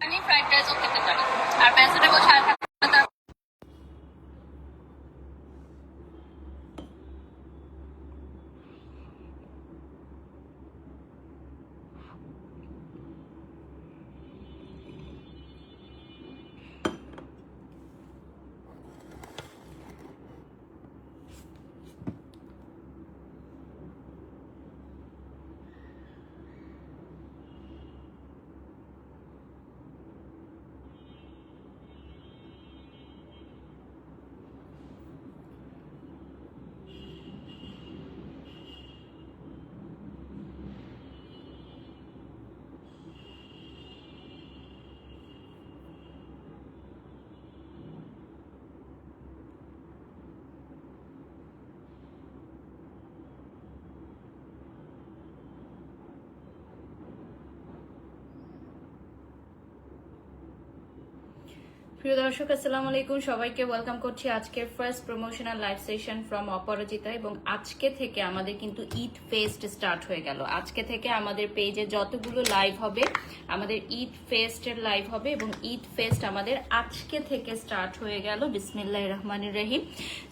Fried রাইসও খেতে পারি। আর vegetable ছাড়া থাকলে প্রিয় দর্শক আসসালামু আলাইকুম, সবাইকে ওয়েলকাম করছি আজকের first promotional live session from Aparajita. এবং আজকে থেকে আমাদের কিন্তু ঈদ ফেস্ট স্টার্ট হয়ে গেল। আজকে থেকে আমাদের পেজে যতগুলো লাইভ হবে আমাদের ঈদ ফেস্টের লাইভ হবে এবং ঈদ ফেস্ট আমাদের আজকে থেকে স্টার্ট হয়ে গেল। বিসমিল্লাহির রহমানির রহিম।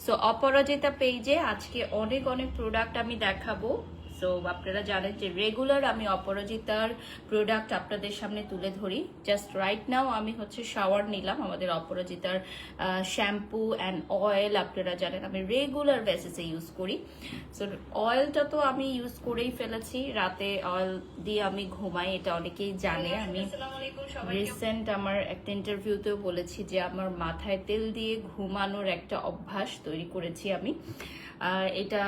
সো অপরাজিতা পেজে আজকে অনেক অনেক প্রোডাক্ট আমি দেখাবো। সো আপনারা জানেন যে রেগুলার আমি অপরাজিতার প্রোডাক্ট আপনাদের সামনে তুলে ধরি। জাস্ট রাইট নাও আমি হচ্ছে শাওয়ার নিলাম আমাদের অপরাজিতার শ্যাম্পু অ্যান্ড অয়েল। আপনারা জানেন আমি রেগুলার বেসিসে ইউজ করি। সো অয়েলটা তো আমি ইউজ করেই ফেলেছি, রাতে অয়েল দিয়ে আমি ঘুমাই, এটা অনেকেই জানে। আমি রিসেন্ট আমার একটা ইন্টারভিউতেও বলেছি যে আমার মাথায় তেল দিয়ে ঘুমানোর একটা অভ্যাস তৈরি করেছি আমি। এটা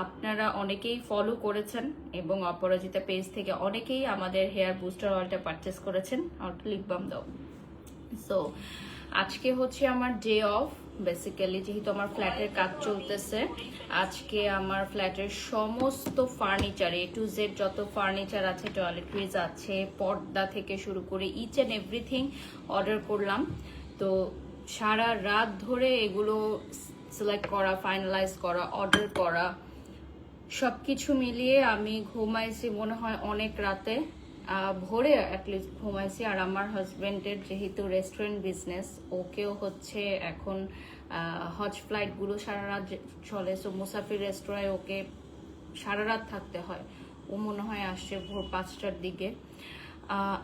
আপনারা অনেকেই ফলো করেছেন এবং অপরাজিতা পেজ থেকে অনেকেই আমাদের হেয়ার বুস্টার অয়েলটা পারচেস করেছেন। অল্প লিপ বাম দাও। সো আজকে হচ্ছে আমার ডে অফ। বেসিক্যালি যেহেতু আমার ফ্ল্যাটের কাজ চলতেছে, আজকে আমার ফ্ল্যাটের সমস্ত ফার্নিচার এ টু জেড যত ফার্নিচার আছে, টয়লেট্রিজ আছে, পর্দা থেকে শুরু করে ইচ অ্যান্ড এভরিথিং অর্ডার করলাম। তো সারা রাত ধরে এগুলো সিলেক্ট করা, ফাইনালাইজ করা, অর্ডার করা, সবকিছু মিলিয়ে আমি ঘুমাইছি মনে হয় অনেক রাতে, ভোরে অ্যাটলিস্ট ঘুমাইছি। আর আমার হাজবেন্ডের যেহেতু রেস্টুরেন্ট বিজনেস, ওকেও হচ্ছে এখন হজ ফ্লাইটগুলো সারা রাত চলে। সো মুসাফির রেস্তোরাঁয় ওকে সারা রাত থাকতে হয়। ও মনে হয় আসছে ভোর 5টার দিকে।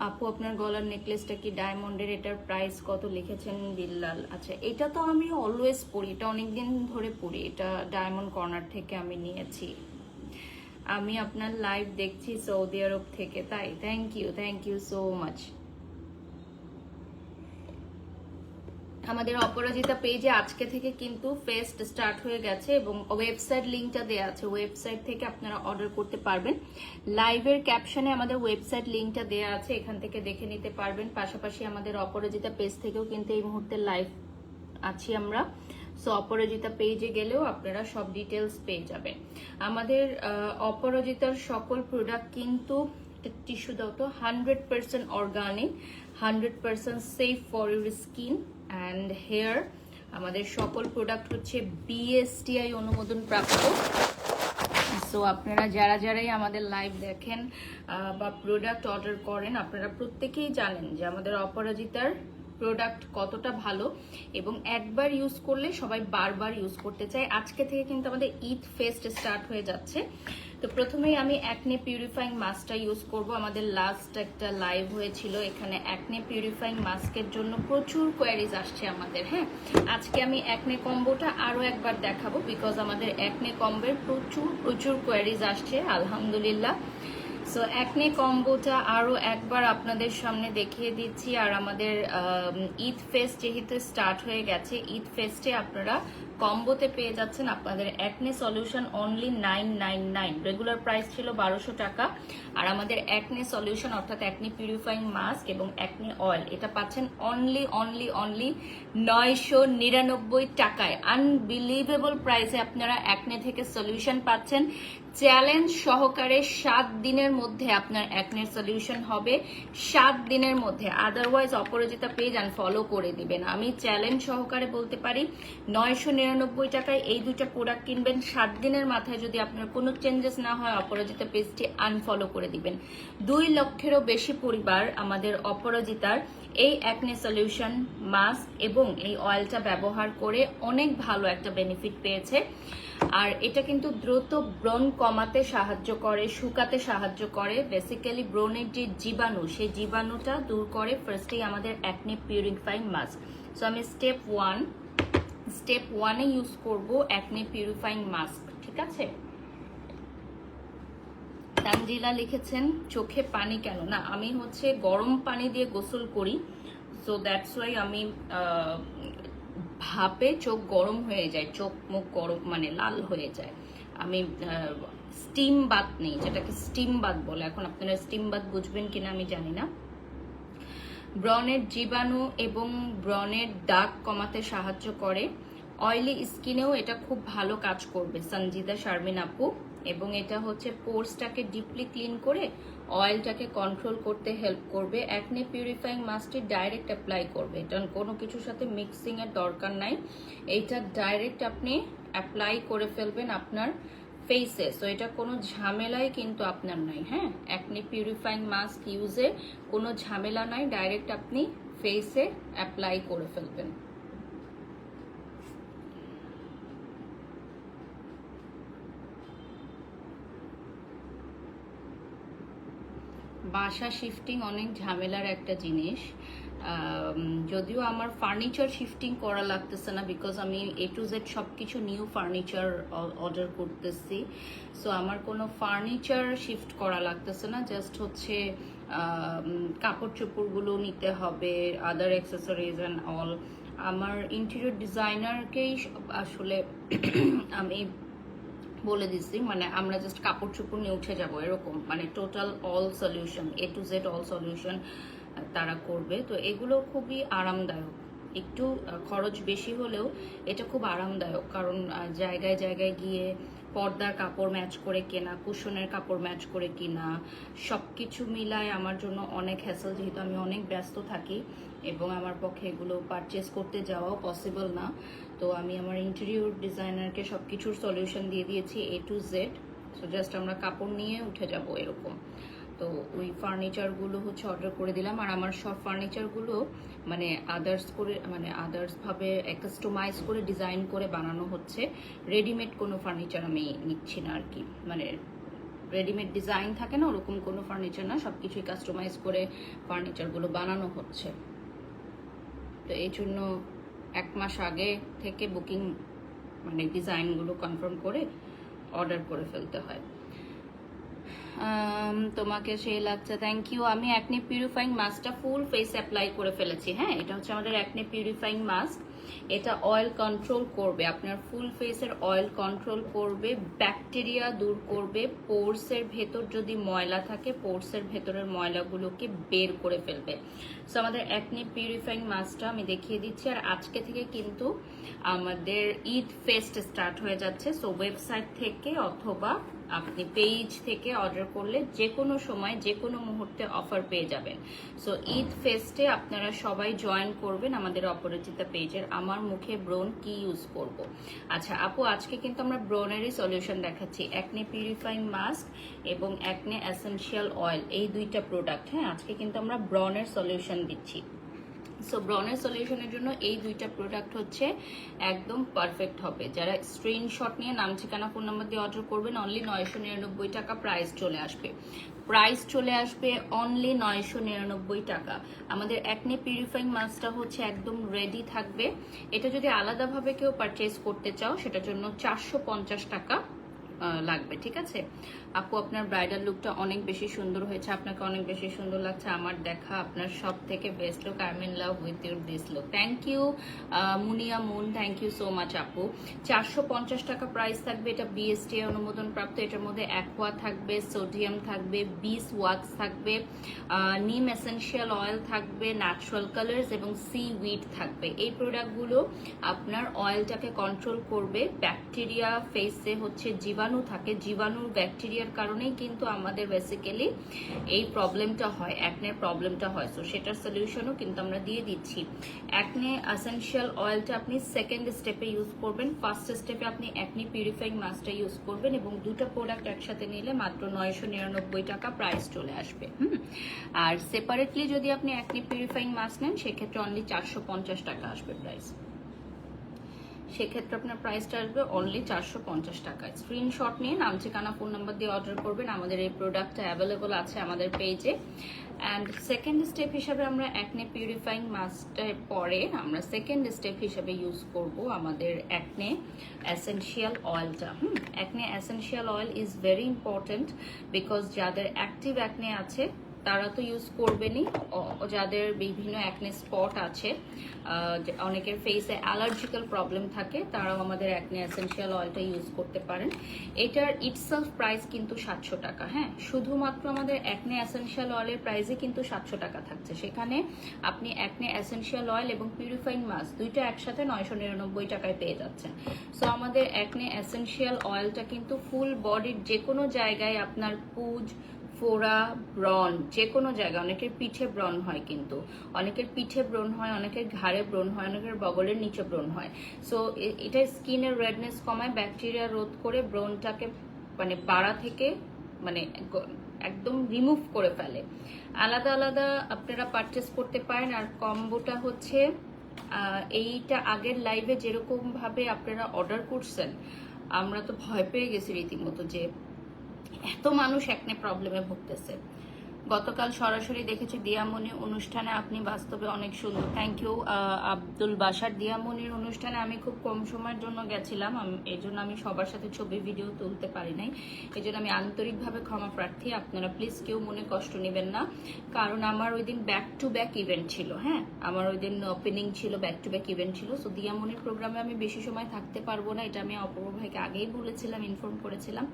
আপু আপনার গলার নেকলেসটা কি ডায়মন্ডের? এটার প্রাইস কত লিখেছেন বিল্লাল? আচ্ছা, এটা তো আমি অলওয়েজ পরি, এটা অনেকদিন ধরে পরি। এটা ডায়মন্ড কর্নার থেকে আমি নিয়েছি। আমি আপনার লাইভ দেখছি সৌদি আরব থেকে, তাই? Thank you so much. আমাদের অপরাজিতা পেজে আজকে থেকে কিন্তু ফেস্ট স্টার্ট হয়ে গেছে এবং ওয়েবসাইট লিঙ্কটা দেওয়া আছে, ওয়েবসাইট থেকে আপনারা অর্ডার করতে পারবেন। লাইভের ক্যাপশনে আমাদের ওয়েবসাইট লিঙ্কটা দেওয়া আছে, এখান থেকে দেখে নিতে পারবেন। পাশাপাশি আমাদের অপরাজিতা পেজ থেকেও কিন্তু এই মুহূর্তে লাইভ আছি আমরা। সো অপরাজিতা পেজে গেলেও আপনারা সব ডিটেলস পেয়ে যাবেন। আমাদের অপরাজিতার সকল প্রোডাক্ট কিন্তু টিস্যু দাও তো 100% organic, 100% safe for your skin and hair. আমাদের সকল প্রোডাক্ট হচ্ছে বিএসটিআই অনুমোদন প্রাপ্ত। সো আপনারা যারাই আমাদের লাইভ দেখেন বা প্রোডাক্ট অর্ডার করেন, আপনারা প্রত্যেকেই জানেন যে আমাদের অপরাজিতার প্রোডাক্ট কতটা ভালো এবং একবার ইউজ করলে সবাই বারবার ইউজ করতে চায়। আজকে থেকে কিন্তু আমাদের ঈদ ফেস্ট স্টার্ট হয়ে যাচ্ছে। তো প্রথমেই আমি অ্যাকনে পিউরিফাইং মাস্কটা ইউজ করব। আমাদের লাস্ট একটা লাইভ হয়েছিল, এখানে অ্যাকনে পিউরিফাইং মাস্কের জন্য প্রচুর কোয়ারিজ আসছে আমাদের। হ্যাঁ, আজকে আমি অ্যাকনে কম্বোটা আরও একবার দেখাবো, বিকজ আমাদের অ্যাকনে কম্বোর প্রচুর কোয়ারিজ আসছে আলহামদুলিল্লাহ। সো অ্যাকনে কম্বোটা আরও একবার আপনাদের সামনে দেখিয়ে দিচ্ছি। আর আমাদের ঈদ ফেস্ট যেহেতু স্টার্ট হয়ে গেছে, ঈদ ফেস্টে আপনারা কম্বোতে পেয়ে যাচ্ছেন আপনাদের acne solution only 999। Regular price ছিল 1200 টাকা। আর আমাদের অ্যাকনে সলিউশন অর্থাৎ অ্যাকনে পিউরিফাইং মাস্ক এবং অ্যাকনে অয়েল এটা পাচ্ছেন অনলি 999 টাকায়। আনবিলিভেবল প্রাইসে আপনারা অ্যাকনে থেকে সলিউশন পাচ্ছেন। চ্যালেঞ্জ সহকারে 7 দিনের মধ্যে আপনার অ্যাকনের সলিউশন হবে, 7 দিনের মধ্যে। আদারওয়াইজ অপরাজিতা পেজ আনফলো করে দিবেন। আমি চ্যালেঞ্জ সহকারে বলতে পারি 999 টাকায় এই দুইটা প্রোডাক্ট কিনবেন। 7 দিনের মাথায় যদি আপনার কোনো চেঞ্জেস না হয়, অপরাজিতা পেজটি আনফলো করে দিবেন। 2 লক্ষেরও বেশি পরিবার আমাদের অপরাজিতার এই অ্যাকনে সলিউশন মাস্ক এবং এই অয়েলটা ব্যবহার করে অনেক ভালো একটা বেনিফিট পেয়েছে। আর এটা কিন্তু দ্রুত ব্রণ কমাতে সাহায্য করে, শুকাতে সাহায্য করে। বেসিক্যালি ব্রণের যে জীবাণু, সেই জীবাণুটা দূর করে ফার্স্টেই আমাদের অ্যাকনে পিউরিফাইং মাস্ক। সো আমি স্টেপ ওয়ানে ইউজ করব অ্যাকনে পিউরিফাইং মাস্ক, ঠিক আছে। তানজিলা লিখেছেন চোখে পানি কেন? না, আমি হচ্ছে গরম পানি দিয়ে গোসল করি, সো দ্যাটস ওয়াই আমি ভাপে চোখ গরম হয়ে যায়, চোখ মুখ গরম মানে লাল হয়ে যায়। আমি স্টিম বাথ নেই, যেটাকে স্টিম বাথ বলে। এখন আপনারা স্টিম বাথ বুঝবেন কিনা আমি জানি না। ব্রণের জীবাণু এবং ব্রণের দাগ কমাতে সাহায্য করে। অয়েলি স্কিনেও এটা খুব ভালো কাজ করবে সঞ্জিদা শারমিন আপু। এবং এটা হচ্ছে পোরসটাকে ডিপলি ক্লিন করে অয়েলটাকে কন্ট্রোল করতে হেল্প করবে। অ্যাকনে পিউরিফাইং মাস্কটি ডাইরেক্ট অ্যাপ্লাই করবে, এটা কোনো কিছুর সাথে মিক্সিং এর দরকার নাই। এইটা ডাইরেক্ট আপনি অ্যাপ্লাই করে ফেলবেন আপনার ফেসে, সো এটা কোনো ঝামেলাই কিন্তু আপনার নাই। হ্যাঁ, অ্যাকনে পিউরিফাইং মাস্ক ইউজে কোনো ঝামেলা নাই, ডাইরেক্ট আপনি ফেসে অ্যাপ্লাই করে ফেলবেন। বাসা শিফটিং অনেক ঝামেলার একটা জিনিস। যদিও আমার ফার্নিচার শিফটিং করা লাগতেছে না, বিকজ আমি A to Z সবকিছু নিউ ফার্নিচার অর্ডার করতেছি, সো আমার কোনো ফার্নিচার শিফট করা লাগতেছে না। জাস্ট হচ্ছে কাপড় চোপড়গুলো নিতে হবে, আদার অ্যাক্সেসরিজ অ্যান্ড অল। আমার ইন্টেরিয়র ডিজাইনারকেই আসলে আমি বলে দিচ্ছি, মানে আমরা জাস্ট কাপড় চোপড় নিয়ে উঠে যাব এরকম, মানে total all solution, A to Z all solution তারা করবে। তো এগুলো খুবই আরামদায়ক, একটু খরচ বেশি হলেও এটা খুব আরামদায়ক, কারণ জায়গায় জায়গায় গিয়ে পর্দার কাপড় ম্যাচ করে কেনা, কুশনের কাপড় ম্যাচ করে কিনা, সব কিছু মিলায় আমার জন্য অনেক হ্যাসেল, যেহেতু আমি অনেক ব্যস্ত থাকি এবং আমার পক্ষে এগুলো পারচেস করতে যাওয়াও পসিবল না। তো আমি আমার ইন্টেরিয়র ডিজাইনারকে সব কিছুর সলিউশন দিয়ে দিয়েছি A to Z, so just আমরা কাপড় নিয়ে উঠে যাব এরকম। তো ওই ফার্নিচারগুলো হচ্ছে অর্ডার করে দিলাম। আর আমার সব ফার্নিচারগুলো মানে আদার্সভাবে কাস্টমাইজ করে ডিজাইন করে বানানো হচ্ছে। রেডিমেড কোনো ফার্নিচার আমি নিচ্ছি না আর কি, মানে রেডিমেড ডিজাইন থাকে না ওরকম কোনো ফার্নিচার না, সব কিছুই কাস্টমাইজ করে ফার্নিচারগুলো বানানো হচ্ছে। তো এই জন্য 1 মাস আগে থেকে বুকিং মানে ডিজাইনগুলো কনফার্ম করে অর্ডার করে ফেলতে হয়। তোমাকে সেই লাগছে, থ্যাংক ইউ। আমি অ্যাকনে পিউরিফাইং মাস্কটা ফুল ফেস অ্যাপ্লাই করে ফেলেছি। হ্যাঁ, এটা হচ্ছে আমাদের অ্যাকনে পিউরিফাইং মাস্ক। এটা অয়েল কন্ট্রোল করবে, আপনার ফুল ফেসের অয়েল কন্ট্রোল করবে, ব্যাকটেরিয়া দূর করবে, পোরসের ভেতর যদি ময়লা থাকে পোরসের ভেতরের ময়লাগুলোকে বের করে ফেলবে। সো আমাদের অ্যাকনে পিউরিফাইং মাস্কটা আমি দেখিয়ে দিচ্ছি। আর আজকে থেকে কিন্তু আমাদের ঈদ ফেস্ট স্টার্ট হয়ে যাচ্ছে, সো ওয়েবসাইট থেকে অথবা আপনি পেজ থেকে অর্ডার করলে যে কোনো সময় যে কোনো মুহূর্তে অফার পেয়ে যাবেন। সো ঈদ ফেস্টে আপনারা সবাই জয়েন করবেন আমাদের অপরাজিতা পেজের। আমার মুখে ব্রণ কি ইউজ করব? আচ্ছা আপু, আজকে কিন্তু আমরা ব্রণেরই সলিউশন দেখাচ্ছি, অ্যাকনে পিউরিফাইং মাস্ক এবং অ্যাকনে এসেনশিয়াল অয়েল, এই দুইটা প্রোডাক্ট। হ্যাঁ, আজকে কিন্তু আমরা ব্রণের সলিউশন দিচ্ছি। সো ব্রণের সলিউশনের জন্য এই দুইটা প্রোডাক্ট হচ্ছে একদম পারফেক্ট হবে। যারা স্ক্রিনশট নিয়ে নাম ঠিকানা ফোন নাম্বার দিয়ে অর্ডার করবেন, অনলি 999 টাকা প্রাইস চলে আসবে। অনলি 999 টাকা। আমাদের অ্যাকনে পিউরিফাইং মাস্কটা হচ্ছে একদম রেডি থাকবে। এটা যদি আলাদাভাবে কেউ পারচেজ করতে চাও সেটার জন্য 450 টাকা লাগবে, ঠিক আছে। আপু, আপনার ব্রাইডাল লুকটা অনেক বেশি সুন্দর হয়েছে, আপনাকে অনেক বেশি সুন্দর লাগছে। আমার দেখা আপনার সব থেকে best look, I am in love with your this look. Thank you Munia Moon, thank you so much আপু। 450 টাকা প্রাইস থাকবে। এটা BSTA অনুমোদন প্রাপ্ত। এটার মধ্যে অ্যাকোয়া থাকবে, সোডিয়াম থাকবে, বিস ওয়াক্স থাকবে, নিম এসেনশিয়াল অয়েল থাকবে, ন্যাচারাল কালার্স এবং সি উইড থাকবে। এই প্রোডাক্টগুলো আপনার অয়েলটাকে কন্ট্রোল করবে। ব্যাকটেরিয়া, ফেসে হচ্ছে জীবাণু থাকে, জীবাণুর ব্যাকটেরিয়া প্রোডাক্টের কারণেই কিন্তু আমাদের বেসিক্যালি এই প্রবলেমটা হয়, অ্যাকনের প্রবলেমটা হয়। সো সেটার সলিউশনও কিন্তু আমরা দিয়ে দিচ্ছি। অ্যাকনে এসেনশিয়াল অয়েলটা আপনি সেকেন্ড স্টেপে ইউজ করবেন, ফার্স্ট স্টেপে আপনি অ্যাকনি পিউরিফাইং মাস্কটা ইউজ করবেন, এবং দুটো প্রোডাক্ট একসাথে নিলে মাত্র 999 টাকা প্রাইস চলে আসবে। আর সেপারেটলি যদি আপনি অ্যাকনি পিউরিফাইং মাস্ক নেন সেক্ষেত্রে অনলি 450 টাকা আসবে প্রাইস। সেক্ষেত্রে আপনার প্রাইসটা আসবে অনলি 450 টাকা। স্ক্রিনশট নিয়ে নাম, ঠিকানা, ফোন নাম্বার দিয়ে অর্ডার করবেন। আমাদের এই প্রোডাক্টটা অ্যাভেলেবল আছে আমাদের পেজে। অ্যান্ড সেকেন্ড স্টেপ হিসাবে আমরা অ্যাকনে পিউরিফাইং মাস্কটার পরে আমরা সেকেন্ড স্টেপ হিসাবে ইউজ করব আমাদের অ্যাকনে এসেনশিয়াল অয়েলটা। Acne essential oil is very important because যাদের অ্যাক্টিভ অ্যাকনে আছে তারা তো ইউজ করবেনই, যাদের বিভিন্ন অ্যাকনে স্পট আছে, অনেকের ফেসে অ্যালার্জিক্যাল প্রবলেম থাকে, তারাও আমাদের অ্যাকনে এসেনশিয়াল অয়েলটা ইউজ করতে পারেন। এটার ইটসেলফ প্রাইস কিন্তু 700 টাকা। হ্যাঁ, শুধুমাত্র আমাদের অ্যাকনে এসেনশিয়াল অয়েলের প্রাইসে কিন্তু 700 টাকা থাকছে। সেখানে আপনি অ্যাকনে এসেনশিয়াল অয়েল এবং পিউরিফাইং মাস্ক দুইটা একসাথে 999 টাকায় পেয়ে যাচ্ছেন। সো আমাদের অ্যাকনে এসেনশিয়াল অয়েলটা কিন্তু ফুল বডির যে কোনো জায়গায়, আপনার পুজ, ফোড়া, ব্রণ, যে কোনো জায়গায়, অনেকের পিঠে ব্রণ হয়, কিন্তু অনেকের পিঠে ব্রণ হয়, অনেকের ঘাড়ে ব্রণ হয়, অনেকের বগলের নিচে ব্রণ হয়। সো এটা স্কিনের রেডনেস কমায়, ব্যাকটেরিয়া রোধ করে ব্রণটাকে মানে বাড়া থেকে মানে একদম রিমুভ করে ফেলে। আলাদা আলাদা আপনারা পারচেস করতে পারেন। আর কম্বোটা হচ্ছে এইটা আগের লাইভে যেরকম ভাবে আপনারা অর্ডার করছেন, আমরা তো ভয় পেয়ে গেছি রীতিমতো যে এত মানুষ অ্যাকনে প্রবলেমে ভুগতেছে। গতকাল সরাসরি দেখেছি দিয়ামণি অনুষ্ঠানে, আপনি বাস্তবে অনেক সুন্দর। থ্যাংক ইউ আব্দুল বাসার। দিয়ামণির অনুষ্ঠানে আমি খুব কম সময়ের জন্য গেছিলাম, এই জন্য আমি সবার সাথে ছবি ভিডিও তুলতে পারি নাই, এই জন্য আমি আন্তরিকভাবে ক্ষমা প্রার্থী। আপনারা প্লিজ কেউ মনে কষ্ট নেবেন না, কারণ আমার ওই দিন ব্যাক টু ব্যাক ইভেন্ট ছিল। হ্যাঁ, আমার ওই দিন ওপেনিং ছিল, ব্যাক টু ব্যাক ইভেন্ট ছিল। সো দিয়ামণির প্রোগ্রামে আমি বেশি সময় থাকতে পারবো না, এটা আমি অপূর্ব ভাইকে আগেই বলেছিলাম, ইনফর্ম করেছিলাম।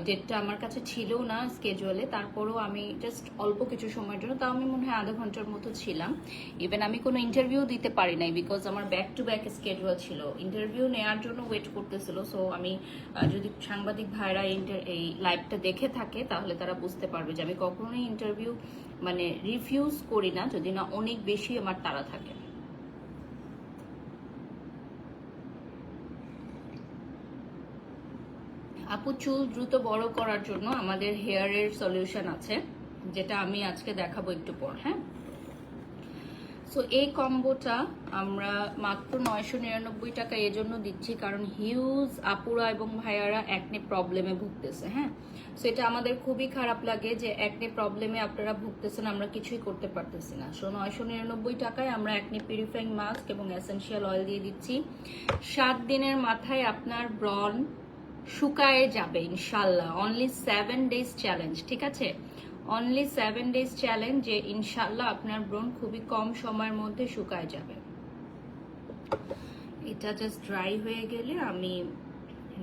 ডেটটা আমার কাছে ছিল না স্কেজুয়ালে, তারপরেও আমি জাস্ট অল্প কিছু সময়ের জন্য, তাও আমি মনে হয় আধা ঘন্টার মতো ছিলাম। ইভেন আমি কোনো ইন্টারভিউ দিতে পারি নাই বিকজ আমার ব্যাক টু ব্যাক স্কেজুয়াল ছিল, ইন্টারভিউ নেওয়ার জন্য ওয়েট করতেছিল। সো আমি যদি সাংবাদিক ভাইরা এই লাইভটা দেখে থাকে তাহলে তারা বুঝতে পারবে যে আমি কখনোই ইন্টারভিউ মানে রিফিউজ করি না যদি না অনেক বেশি আমার তাড়া থাকে। আপু, চুল দ্রুত বড় করার জন্য আমাদের হেয়ারের সলিউশন আছে, যেটা আমি আজকে দেখাবো একটু পর। হ্যাঁ, সো এই কম্বোটা আমরা মাত্র 999 টাকা এজন্য দিচ্ছি কারণ হিউজ আপুরা এবং ভাইয়ারা অ্যাকনে প্রবলেমে ভুগতেছে। হ্যাঁ, সো এটা আমাদের খুবই খারাপ লাগে যে অ্যাকনে প্রবলেমে আপনারা ভুগতেছেন, আমরা কিছুই করতে পারতেছি না। সো 999 টাকায় আমরা অ্যাকনে পিউরিফাইং মাস্ক এবং এসেনশিয়াল অয়েল দিয়ে দিচ্ছি। 7 দিনের মাথায় আপনার ব্রণ শুকায়ে যাবে ইনশাল্লাহ। অনলি 7 ডেজ চ্যালেঞ্জ, ঠিক আছে? অনলি 7 ডেজ চ্যালেঞ্জ, যে ইনশাল্লাহ আপনার ব্রণ খুবই কম সময়ের মধ্যে শুকায় যাবে। এটা জাস্ট ড্রাই হয়ে গেলে আমি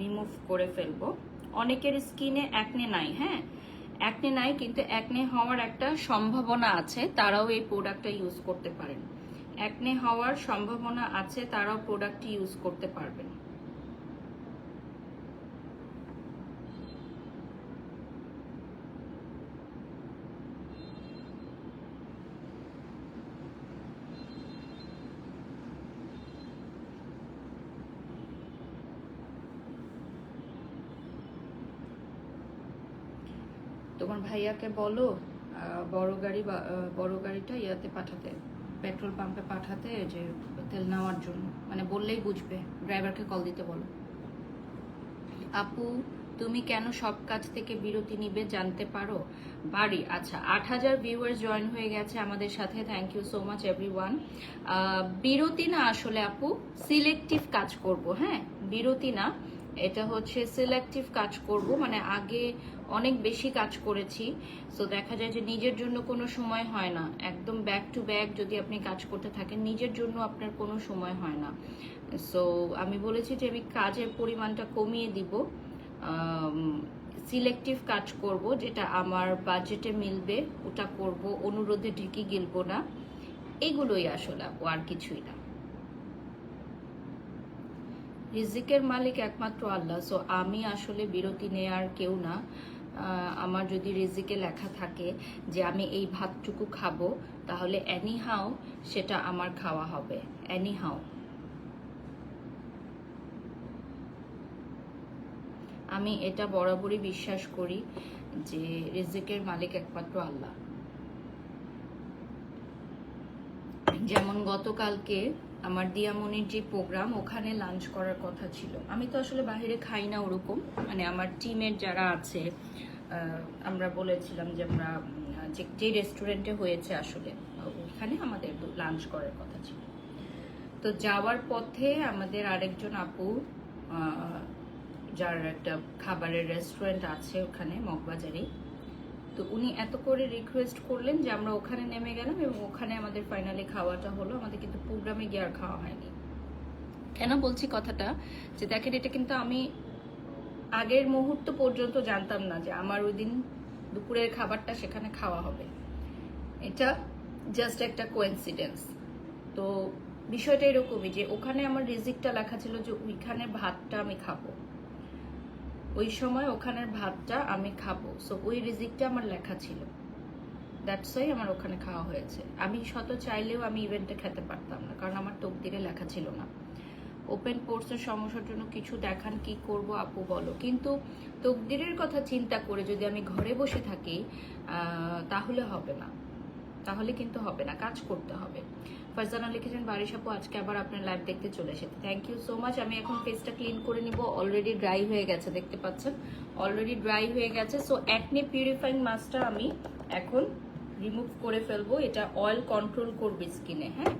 রিমুভ করে ফেলবো। অনেকের স্কিনে অ্যাকনে নাই, হ্যাঁ অ্যাকনে নাই, কিন্তু অ্যাকনে হওয়ার একটা সম্ভাবনা আছে, তারাও এই প্রোডাক্টটা ইউজ করতে পারেন। অ্যাকনে হওয়ার সম্ভাবনা আছে, তারাও প্রোডাক্টটি ইউজ করতে পারবেন। তোমার ভাইয়াকে বলো বড় গাড়িটা ইয়াতে পাঠাতে, পেট্রোল পাম্পে পাঠাতে, যে তেল নেওয়ার জন্য, মানে বললেই বুঝবে, ড্রাইভারকে কল দিতে বলো। আপু, তুমি কেন সব কাজ থেকে বিরতি নিবে জানতে পারো? বাড়ি, আচ্ছা 8000 ভিউয়ার্স জয়েন হয়ে গেছে আমাদের সাথে, thank you so much everyone. বিরতি না আসলে আপু, সিলেক্টিভ কাজ করব। হ্যাঁ, বিরতি না, এটা হচ্ছে সিলেক্টিভ কাজ করব, মানে আগে অনেক বেশি কাজ করেছি, সো দেখা যায় যে নিজের জন্য কোনো সময় হয় না। একদম ব্যাক টু ব্যাক যদি আপনি কাজ করতে থাকেন, নিজের জন্য আপনার কোনো সময় হয় না। সো আমি বলেছি যে আমি কাজের পরিমাণটা কমিয়ে দিব, সিলেক্টিভ কাজ করব, যেটা আমার বাজেটে মিলবে ওটা করব, অনুরোধে ঢেকে গিলবো না, এগুলোই আসলে আপু, আর কিছুই না। রিজিকের মালিক একমাত্র আল্লাহ, সো আমি আসলে বিরতি নেয়ার কেউ না। আমার যদি রিজিকে লেখা থাকে যে আমি এই ভাতটুকু খাবো, তাহলে এনিহাও সেটা আমার খাওয়া হবে, এনিহাও। আমি এটা বরাবরই বিশ্বাস করি যে রিজিকের মালিক একমাত্র আল্লাহ। যেমন গতকালকে আমার দিয়ামনির যে প্রোগ্রাম, ওখানে লাঞ্চ করার কথা ছিল। আমি তো আসলে বাইরে খাই না ওরকম, মানে আমার টিমের যারা আছে আমরা বলেছিলাম যে আমরা যে রেস্টুরেন্টে হয়েছে আসলে ওখানে আমাদের লাঞ্চ করার কথা ছিল। তো যাওয়ার পথে আমাদের আরেকজন আপু যার একটা খাবারের রেস্টুরেন্ট আছে ওখানে মগবাজারে, তো উনি এত করে রিকোয়েস্ট করলেন যে আমরা ওখানে নেমে গেলাম এবং ওখানে আমাদের ফাইনালি খাওয়াটা হলো। আমাদের কিন্তু প্রোগ্রামে গিয়ে আর খাওয়া হয়নি। কেন বলছি কথাটা, যে দেখেন এটা কিন্তু আমি আগের মুহূর্ত পর্যন্ত জানতাম না যে আমার ওই দিন দুপুরের খাবারটা সেখানে খাওয়া হবে। এটা জাস্ট একটা কোইন্সিডেন্স। তো বিষয়টা এরকমই যে ওখানে আমার রিজিকটা লেখা ছিল যে ওইখানে ভাতটা আমি খাবো, ওই সময় ওখানের ভাতটা আমি খাবো। সো ওই রিজিকটা আমার লেখা ছিল, দ্যাটস ওয়াই আমার ওখানে খাওয়া হয়েছে। আমি শত চাইলেও আমি ইভেন্টে খেতে পারতাম না, কারণ আমার তকদিরে লেখা ছিল না। ওপেন পোর্টসের সমস্যার জন্য কিছু দেখান, কি করব আপু বলো। কিন্তু তকদিরের কথা চিন্তা করে যদি আমি ঘরে বসে থাকি তাহলে হবে না, তাহলে কিন্তু হবে না, কাজ করতে হবে। ফারজানা লিখেছেন বারিশ আপু আজকে আবার আপনার লাইভ দেখতে চলে এসেছে, থ্যাংক ইউ সো মাচ। আমি এখন ফেসটা ক্লিন করে নিব, অলরেডি ড্রাই হয়ে গেছে, দেখতে পাচ্ছেন অলরেডি ড্রাই হয়ে গেছে। সো অ্যাকনে পিউরিফাইং মাস্কটা আমি এখন রিমুভ করে ফেলবো। এটা অয়েল কন্ট্রোল করবে স্কিনে, হ্যাঁ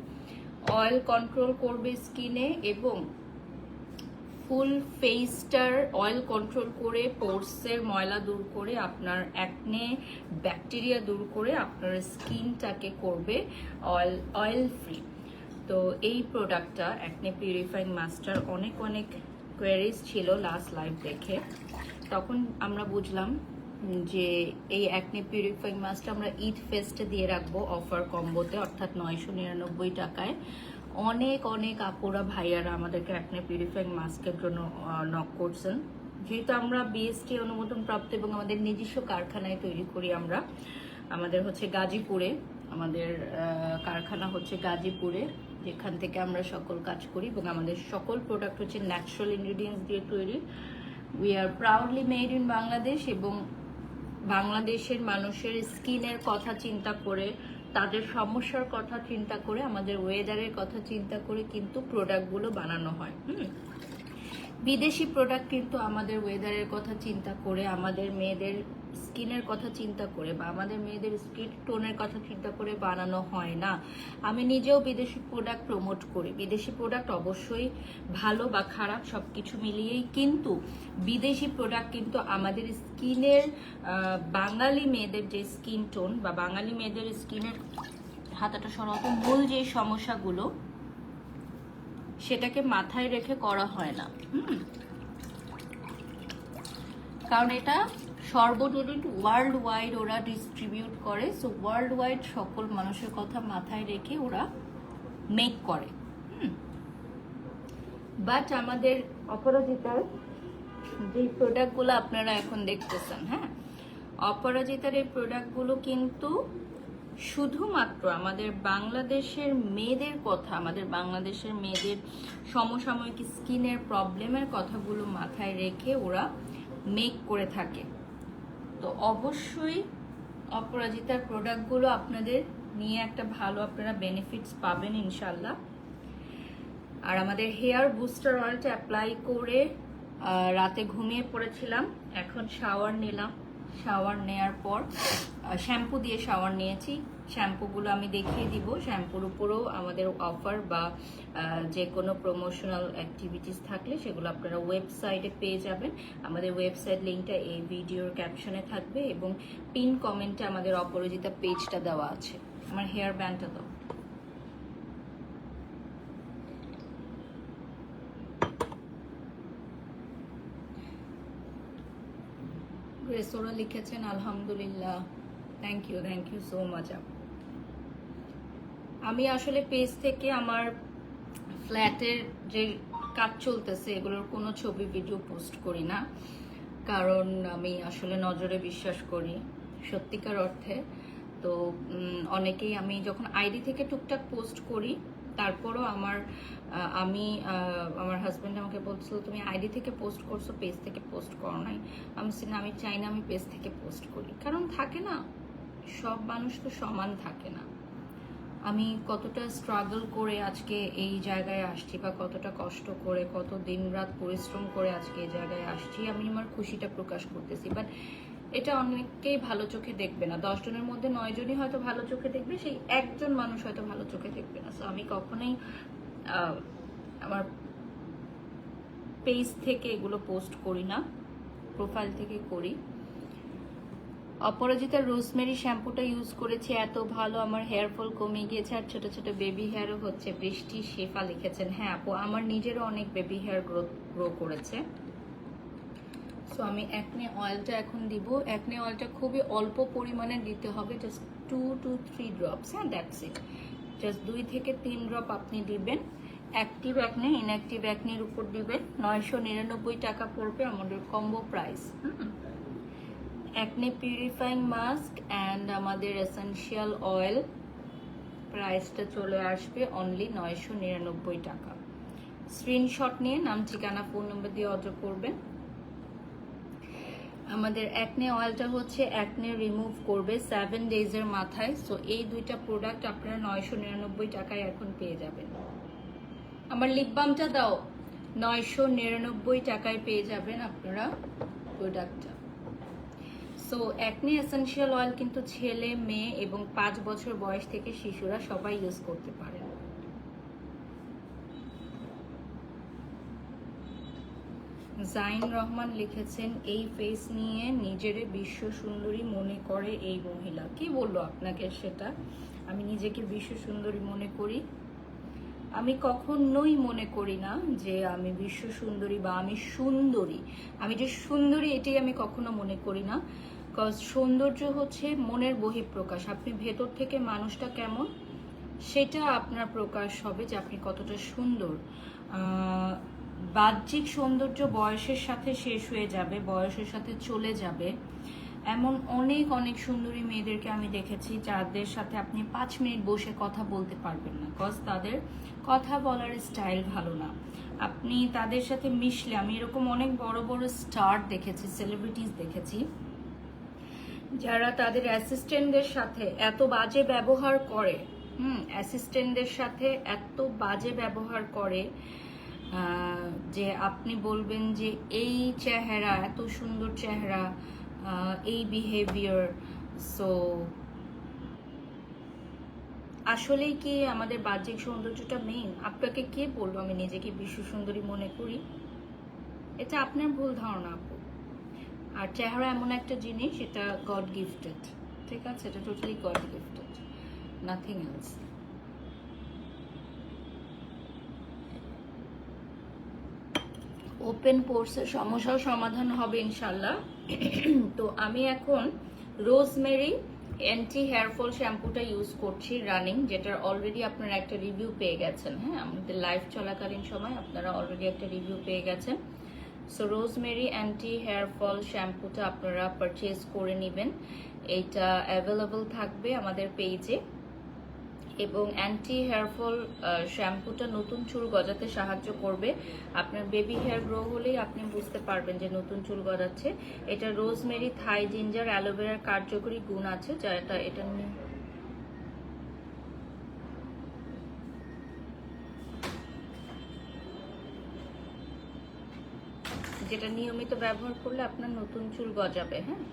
অয়েল কন্ট্রোল করবে স্কিনে এবং ফুল ফেসটার অয়েল কন্ট্রোল করে পোর্সের ময়লা দূর করে আপনার অ্যাকনে ব্যাকটেরিয়া দূর করে আপনার স্কিনটাকে করবে অয়েল ফ্রি। তো এই প্রোডাক্টটা অ্যাকনে পিউরিফাইং মাস্টার অনেক অনেক কোয়ারিজ ছিল লাস্ট লাইভ দেখে, তখন আমরা বুঝলাম যে এই অ্যাকনে পিউরিফাইং মাস্কটা আমরা ঈদ ফেস্টে দিয়ে রাখবো অফার কম্বোতে, অর্থাৎ 999 টাকায়। অনেক অনেক আপুরা ভাইয়ারা আমাদেরকে অ্যাকনে পিউরিফাইং মাস্কের জন্য নক করছেন। যেহেতু আমরা বিএসটি অনুমোদন প্রাপ্ত এবং আমাদের নিজস্ব কারখানায় তৈরি করি, আমরা আমাদের হচ্ছে গাজীপুরে, আমাদের কারখানা হচ্ছে গাজীপুরে, যেখান থেকে আমরা সকল কাজ করি এবং আমাদের সকল প্রোডাক্ট হচ্ছে ন্যাচারাল ইনগ্রিডিয়েন্টস দিয়ে তৈরি। We are proudly made in Bangladesh এবং বাংলাদেশের মানুষের স্কিনের কথা চিন্তা করে, তাদের সমস্যার কথা চিন্তা করে, আমাদের ওয়েদারের কথা চিন্তা করে কিন্তু প্রোডাক্টগুলো বানানো হয়। বিদেশি প্রোডাক্ট কিন্তু আমাদের ওয়েদারের কথা চিন্তা করে, আমাদের মেয়েদের স্কিনের কথা চিন্তা করে বা আমাদের মেয়েদের স্কিন টোনের কথা চিন্তা করে বানানো হয় না। আমি নিজেও বিদেশি প্রোডাক্ট প্রমোট করি। বিদেশি প্রোডাক্ট অবশ্যই ভালো বা খারাপ সব কিছু মিলিয়েই, কিন্তু বিদেশি প্রোডাক্ট কিন্তু আমাদের স্কিনের বাঙালি মেয়েদের যে স্কিন টোন বা বাঙালি মেয়েদের স্কিনের হাতাটা সরাত মূল যে সমস্যাগুলো সেটাকে মাথায় রেখে করা হয় না। কারণ এটা সর্বজনীন ওয়ার্ল্ড ওয়াইড ওরা ডিস্ট্রিবিউট করে। সো ওয়ার্ল্ড ওয়াইড সকল মানুষের কথা মাথায় রেখে ওরা মেক করে। বাট আমাদের অপরাজিতার যে প্রোডাক্টগুলো আপনারা এখন দেখতেছেন, হ্যাঁ অপরাজিতার এই প্রোডাক্টগুলো কিন্তু শুধুমাত্র আমাদের বাংলাদেশের মেয়েদের কথা, আমাদের বাংলাদেশের মেয়েদের সমসাময়িক স্কিনের প্রবলেমের কথাগুলো মাথায় রেখে ওরা মেক করে থাকে। তো অবশ্যই অপরাজিতার প্রোডাক্টগুলো আপনাদের নিয়ে একটা ভালো আপনারা বেনিফিটস পাবেন ইনশাল্লাহ। আর আমাদের হেয়ার বুস্টার অয়েলটা অ্যাপ্লাই করে রাতে ঘুমিয়ে পড়েছিলাম, এখন শাওয়ার নিলাম। শাওয়ার নেওয়ার পর শ্যাম্পু দিয়ে শাওয়ার নিয়েছি। শ্যাম্পুগুলো আমি দেখিয়ে দিব। শ্যাম্পুর উপরেও আমাদের অফার বা যে কোনো প্রমোশনাল অ্যাক্টিভিটিস থাকলে সেগুলো আপনারা ওয়েবসাইটে পেয়ে যাবেন। আমাদের ওয়েবসাইট লিঙ্কটা এই ভিডিওর ক্যাপশনে থাকবে এবং পিন কমেন্টে আমাদের অপরাজিতা পেজটা দেওয়া আছে। আমার হেয়ার ব্যান্ডটা দাও। রেসোরা লিখেছেন আলহামদুলিল্লাহ, থ্যাংক ইউ সো মাচ। আমি আসলে পেজ থেকে আমার ফ্ল্যাটের যে কাজ চলতেছে এগুলোর কোনো ছবি ভিডিও পোস্ট করি না, কারণ আমি আসলে নজরে বিশ্বাস করি সত্যিকার অর্থে। তো অনেকেই, আমি যখন আইডি থেকে টুকটাক পোস্ট করি তারপরও আমার হাজব্যান্ড আমাকে বলছিল তুমি আইডি থেকে পোস্ট করছো, পেজ থেকে পোস্ট করো নাই। আমি চাই না আমি পেজ থেকে পোস্ট করি, কারণ থাকে না, সব মানুষ তো সমান থাকে না। আমি কতটা স্ট্রাগল করে আজকে এই জায়গায় আসছি, বা কতটা কষ্ট করে, কত দিন রাত পরিশ্রম করে আজকে এই জায়গায় আসছি, আমি আমার খুশিটা প্রকাশ করতেছি। বাট এটা অনেকেই ভালো চোখে দেখবে না। 10 জনের মধ্যে 9 জনই হয়তো ভালো চোখে দেখবে, সেই একজন মানুষ হয়তো ভালো চোখে দেখবে না। সো আমি কখনোই আমার পেজ থেকে এগুলো পোস্ট করি না, প্রোফাইল থেকে করি। অপরাজিতার রোজমেরি শ্যাম্পুটা ইউজ করেছি, এত ভালো, আমার হেয়ার ফল কমে গিয়েছে, আর ছোট ছোট বেবি হেয়ারও হচ্ছে। বৃষ্টি শেফা লিখেছেন, হ্যাঁ আপু আমার নিজেরও অনেক বেবি হেয়ার গ্রো করেছে। সো আমি অ্যাকনে অয়েলটা এখন দিব। অ্যাকনে অয়েলটা খুবই অল্প পরিমাণে দিতে হবে, জাস্ট 2 to 3 ড্রপস। হ্যাঁ, দ্যাটস ইট। জাস্ট 2 থেকে 3 ড্রপ আপনি দিবেন। অ্যাক্টিভ অ্যাকনে, ইনঅ্যাক্টিভ অ্যাকনির উপর দিবেন। 999 টাকা পড়বে আমাদের combo price. Acne purifying mask and আমাদের এসেনশিয়াল অয়েল প্রাইসটা চলে আসবে অনলি 999 টাকা। স্ক্রিনশট নিয়ে নাম, ঠিকানা, ফোন নম্বর দিয়ে অর্ডার করবেন। আমাদের অ্যাকনে অয়েলটা হচ্ছে অ্যাকনে রিমুভ করবে 7 ডেজের মাথায়। সো এই দুইটা প্রোডাক্ট আপনারা 999 টাকায় এখন পেয়ে যাবেন। আমার লিপ বামটা দাও, 999 টাকায় পেয়ে যাবেন আপনারা প্রোডাক্টটা। সো অ্যাকনে এসেনশিয়াল অয়েল কিন্তু ছেলে, মেয়ে এবং 5 বছর বয়স থেকে শিশুরা সবাই ইউজ করতে পারে। জাইন রহমান লিখেছেন, এই ফেস নিয়ে নিজেরে বিশ্ব সুন্দরী মনে করে এই মহিলা। কি বললো আপনাকে সেটা? আমি নিজেকে বিশ্ব সুন্দরী মনে করি? আমি কখনোই মনে করি না যে আমি বিশ্ব সুন্দরী বা আমি সুন্দরী। আমি যে সুন্দরী এটাই আমি কখনো মনে করি না। কজ সৌন্দর্য হচ্ছে মনের বহিঃপ্রকাশ। আপনি ভেতর থেকে মানুষটা কেমন সেটা আপনার প্রকাশ হবে যে আপনি কতটা সুন্দর। বাহ্যিক সৌন্দর্য বয়সের সাথে শেষ হয়ে যাবে, বয়সের সাথে চলে যাবে। এমন অনেক অনেক সুন্দরী মেয়েদেরকে আমি দেখেছি যাদের সাথে আপনি 5 মিনিট বসে কথা বলতে পারবেন না, কজ তাদের কথা বলার স্টাইল ভালো না। আপনি তাদের সাথে মিশলে, আমি এরকম অনেক বড় বড় স্টার দেখেছি, সেলিব্রিটিস দেখেছি, যারা তাদের অ্যাসিস্ট্যান্টদের সাথে এত বাজে ব্যবহার করে, অ্যাসিস্ট্যান্টদের সাথে এত বাজে ব্যবহার করে যে আপনি বলবেন যে এই চেহারা, এত সুন্দর চেহারা, এই বিহেভিয়ার। সো আসলেই কি আমাদের বাহ্যিক সৌন্দর্যটা মেইন? আপনাকে কে বলবো আমি নিজেকে বিশ্ব সুন্দরী মনে করি? এটা আপনার ভুল ধারণা আপু। আর চেহারা এমন একটা জিনিস, এটা গড গিফটেড, ঠিক আছে? এটা totally god gifted, nothing else. Open পোর্সের সমস্যাও সমাধান হবে ইনশাল্লাহ। তো আমি এখন রোজমেরি অ্যান্টি হেয়ার ফল শ্যাম্পুটা ইউজ করছি রানিং, যেটার অলরেডি আপনারা একটা রিভিউ পেয়ে গেছেন। হ্যাঁ, আমাদের লাইভ চলাকালীন সময় আপনারা অলরেডি একটা রিভিউ পেয়ে গেছেন। So rosemary anti hair fall শ্যাম্পুটা আপনারা পারচেজ করে নেবেন। এইটা অ্যাভেলেবল থাকবে আমাদের পেজে। এবং অ্যান্টি হেয়ার ফল শ্যাম্পুটা নতুন চুল গজাতে সাহায্য করবে। আপনার বেবি হেয়ার গ্রো হলেই আপনি বুঝতে পারবেন যে নতুন চুল গজাচ্ছে। এটা রোজমেরি, থাই, জিঞ্জার, অ্যালোভেরার কার্যকরী গুণ আছে, যেটা নিয়মিত ব্যবহার করলে আপনার নতুন চুল গজাবে। হ্যাঁ,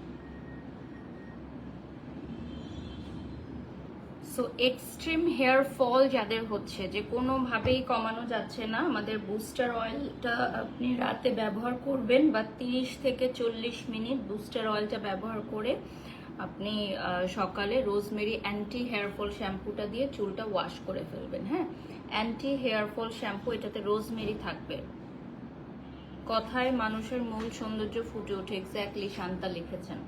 সো এক্সট্রিম হেয়ার ফল যাদের হচ্ছে, যে কোনোভাবেই কমানো যাচ্ছে না, আমাদের বুস্টার অয়েলটা আপনি রাতে ব্যবহার করবেন, বা 30 থেকে 40 মিনিট বুস্টার অয়েলটা ব্যবহার করে আপনি সকালে রোজমেরি অ্যান্টি হেয়ার ফল শ্যাম্পুটা দিয়ে চুলটা ওয়াশ করে ফেলবেন। হ্যাঁ, অ্যান্টি হেয়ার ফল শ্যাম্পু, এটাতে রোজমেরি থাকবে। কথায় মানুষের মূল সৌন্দর্য ফুটে ওঠে, এক্স্যাক্টলি শান্তা লিখেছেন।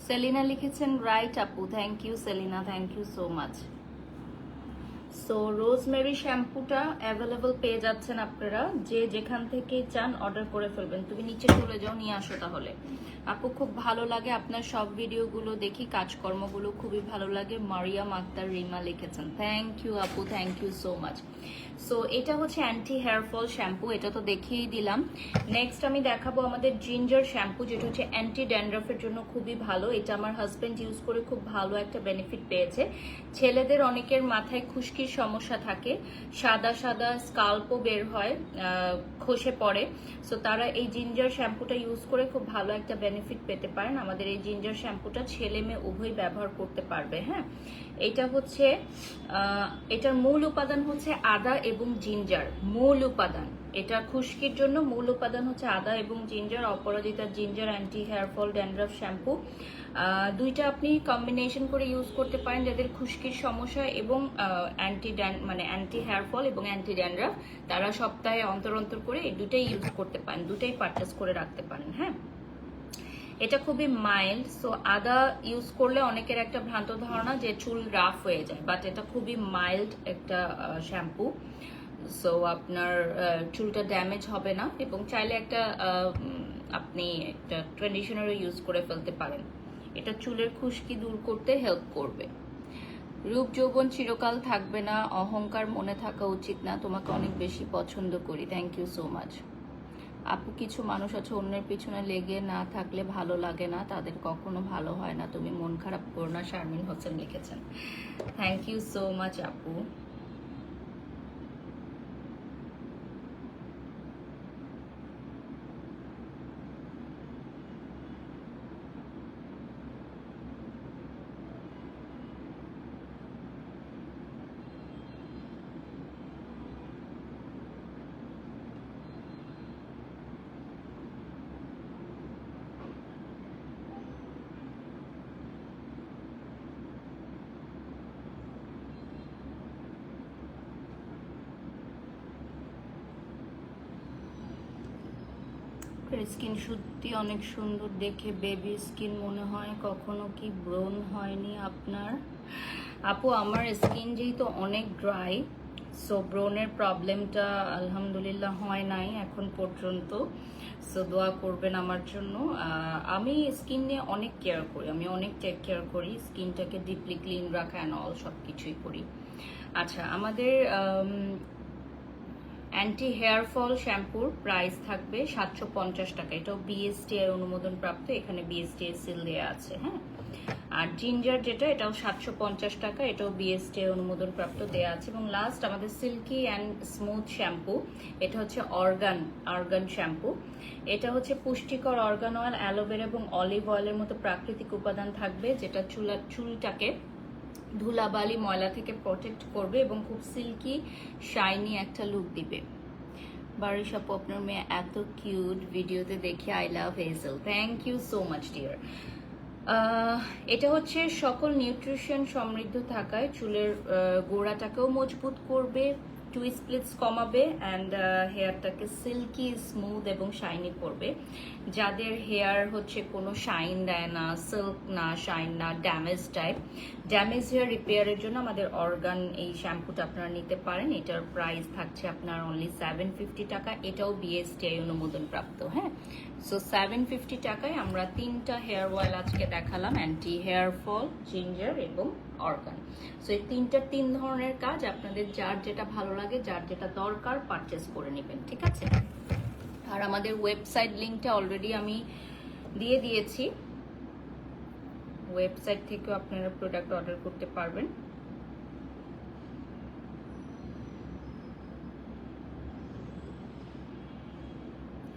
সেলিনা লিখেছেন, রাইট আপু, thank you Selina, thank you so much. So rosemary শ্যাম্পুটা অ্যাভেলেবল পেয়ে যাচ্ছেন আপনারা, যে যেখান থেকে চান অর্ডার করে ফেলবেন। তুমি নিচে চলে যাও, নিয়ে আসো তাহলে। আপু খুব ভালো লাগে আপনার সব ভিডিওগুলো দেখি, কাজকর্মগুলো খুবই ভালো লাগে। মারিয়াম আক্তার রিমা লিখেছেন, থ্যাংক ইউ আপু, thank you so much. So এটা হচ্ছে অ্যান্টি হেয়ার ফল শ্যাম্পু, এটা তো দেখিয়েই দিলাম। নেক্সট আমি দেখাবো আমাদের জিঞ্জার শ্যাম্পু, যেটা হচ্ছে অ্যান্টি ড্যান্ড্রাফের জন্য খুবই ভালো। এটা আমার হাজব্যান্ড ইউজ করে খুব ভালো একটা বেনিফিট পেয়েছে। ছেলেদের অনেকের মাথায় খুশকির সমস্যা থাকে, সাদা সাদা স্কাল্পও বের হয়, খসে পড়ে। সো তারা এই জিঞ্জার শ্যাম্পুটা ইউজ করে খুব ভালো একটা বেনিফিট পেতে পারেন। আমাদের এই জিঞ্জার শ্যাম্পুটা ছেলে মেয়ে উভয় ব্যবহার করতে পারবে। হ্যাঁ, এটা হচ্ছে এটার মূল উপাদান হচ্ছে আদা এবং জিঞ্জার। মূল উপাদান, এটা খুশকির জন্য মূল উপাদান হচ্ছে আদা এবং জিঞ্জার। অপরাজিতার ginger anti hair fall dandruff shampoo, দুইটা আপনি কম্বিনেশন করে ইউজ করতে পারেন যাদের খুশকির সমস্যা এবং অ্যান্টি হেয়ার ফল এবং অ্যান্টি ড্যান্ড্রাফ, তারা সপ্তাহে অন্তর অন্তর করে এই দুটাই ইউজ করতে পারেন, দুটাই পারচেস করে রাখতে পারেন। হ্যাঁ, এটা খুবই মাইল্ড। সো আদা ইউজ করলে অনেকের একটা ভ্রান্ত ধারণা যে চুল রাফ হয়ে যায়, বাট এটা খুবই মাইল্ড একটা শ্যাম্পু। সো আপনার চুলটা ড্যামেজ হবে না, এবং চাইলে একটা আপনি একটা ট্রেডিশনালও ইউজ করে ফেলতে পারেন। এটা চুলের খুশকি দূর করতে হেল্প করবে। রূপ যৌবন চিরকাল থাকবে না, অহংকার মনে থাকা উচিত না, তোমাকে অনেক বেশি পছন্দ করি, থ্যাংক ইউ সো মাচ। আপু কিছু মানুষ আছে অন্যের পিছনে লেগে না থাকলে ভালো লাগে না, তাদের কখনো ভালো হয় না, তুমি মন খারাপ করো না, শারমিন হোসেন লিখেছেন, থ্যাংক ইউ সো মাচ আপু। স্কিন সত্যি অনেক সুন্দর দেখে, বেবি স্কিন মনে হয়, কখনো কি ব্রোন হয়নি আপনার? আপু আমার স্কিন যেহেতু অনেক ড্রাই, সো ব্রোনের প্রবলেমটা আলহামদুলিল্লাহ হয় নাই এখন পর্যন্ত। সো দোয়া করবেন আমার জন্য। আমি স্কিন নিয়ে অনেক কেয়ার করি, আমি অনেক টেক কেয়ার করি, স্কিনটাকে ডিপলি ক্লিন রাখা অ্যান্ড অল সব কিছুই করি। আচ্ছা, আমাদের অ্যান্টি হেয়ার ফল শ্যাম্পুর প্রাইস থাকবে 750 টাকা। এটাও বিএসটিআই অনুমোদন প্রাপ্ত, এখানে বিএসটিআই সিল দেওয়া আছে। হ্যাঁ, আর জিঞ্জার যেটা, এটাও 750 টাকা, এটাও বিএসটিআই অনুমোদন প্রাপ্ত দেওয়া আছে। এবং লাস্ট আমাদের সিল্কি অ্যান্ড স্মুথ শ্যাম্পু, এটা হচ্ছে অর্গান শ্যাম্পু। এটা হচ্ছে পুষ্টিকর অর্গান অয়েল, অ্যালোভেরা এবং অলিভ অয়েলের মতো প্রাকৃতিক উপাদান থাকবে, যেটা চুলটাকে ধুলাবালি ময়লা থেকে প্রোটেক্ট করবে এবং খুব সিল্কি শাইনি একটা লুক দিবে। বারিশ আপু আপনার মেয়ে এত কিউট, ভিডিওতে দেখি I love Hazel, thank you so much dear. এটা হচ্ছে সকল নিউট্রিশন সমৃদ্ধ থাকায় চুলের গোড়াটাকেও মজবুত করবে, টুইস্ট স্প্লিটস কমাবে অ্যান্ড হেয়ারটাকে সিল্কি স্মুথ এবং শাইনি করবে। যাদের হেয়ার হচ্ছে কোনো শাইন দেয় না, সিল্ক না, শাইন না, ড্যামেজ হেয়ার রিপেয়ারের জন্য আমাদের অর্গান এই শ্যাম্পুটা আপনারা নিতে পারেন। এটার প্রাইস থাকছে আপনার অনলি 750 টাকা, এটাও বিএসটিআই অনুমোদন প্রাপ্ত। হ্যাঁ, সো 750 টাকায় আমরা 3টা হেয়ার অয়েল আজকে দেখালাম, অ্যান্টি হেয়ার ফল, জিঞ্জার এবং অর্গান। সো এই 3 ধরনের কাজ, আপনাদের যার যেটা ভালো লাগে, যার যেটা দরকার পারচেস করে নেবেন, ঠিক আছে? আর আমাদের ওয়েবসাইট লিঙ্কটা অলরেডি আমি দিয়ে দিয়েছি, ওয়েবসাইট থেকেও আপনারা প্রোডাক্ট অর্ডার করতে পারবেন।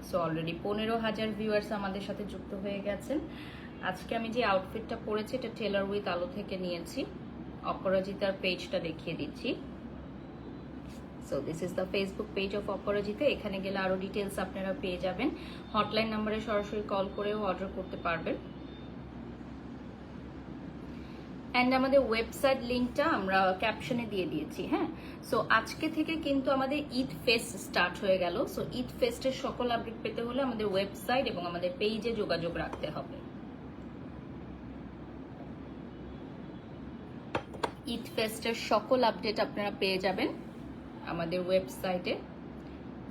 সো অলরেডি 15,000 ভিউয়ার্স আমাদের সাথে যুক্ত হয়ে গেছেন। আজকে আমি যে আউটফিটটা পরেছি এটা টেলার উইথ আলো থেকে নিয়েছি, অপরাজিতার পেজটা দেখিয়ে দিচ্ছি। So this is the Facebook page of Aparajita, এখানে গেলে আরো ডিটেলস আপনারা পেয়ে যাবেন। হটলাইন নাম্বারে সরাসরি কল করেও অর্ডার করতে পারবেন। অ্যান্ড আমাদের ওয়েবসাইট লিঙ্কটা আমরা ক্যাপশনে দিয়ে দিয়েছি। হ্যাঁ, সো আজকে থেকে কিন্তু আমাদের ঈদ ফেস্ট স্টার্ট হয়ে গেল। সো ঈদ ফেস্টের সকল আপডেট পেতে হলে আমাদের ওয়েবসাইট এবং আমাদের পেজে যোগাযোগ রাখতে হবে। ঈদ ফেস্টের সকল আপডেট আপনারা পেয়ে যাবেন আমাদের ওয়েবসাইটে।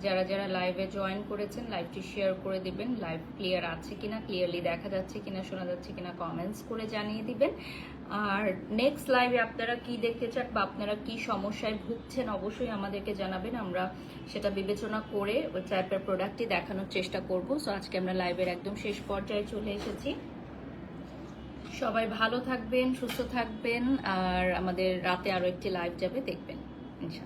যারা যারা লাইভে জয়েন করেছেন লাইভটি শেয়ার করে দিবেন। লাইভ ক্লিয়ার আছে কিনা, ক্লিয়ারলি দেখা যাচ্ছে কিনা, শোনা যাচ্ছে কিনা কমেন্টস করে জানিয়ে দিবেন। আর নেক্সট লাইভে আপনারা কি দেখতে চান বা আপনারা কি সমস্যায় ভুগছেন অবশ্যই আমাদেরকে জানাবেন। আমরা সেটা বিবেচনা করে ওই টাইপের প্রোডাক্টই দেখানোর চেষ্টা করব। সো আজকে আমরা লাইভের একদম শেষ পর্যায়ে চলে এসেছি। সবাই ভালো থাকবেন, সুস্থ থাকবেন, আর আমাদের রাতে আরো একটি লাইভ যাবে, দেখবেন ইনশাআল্লাহ।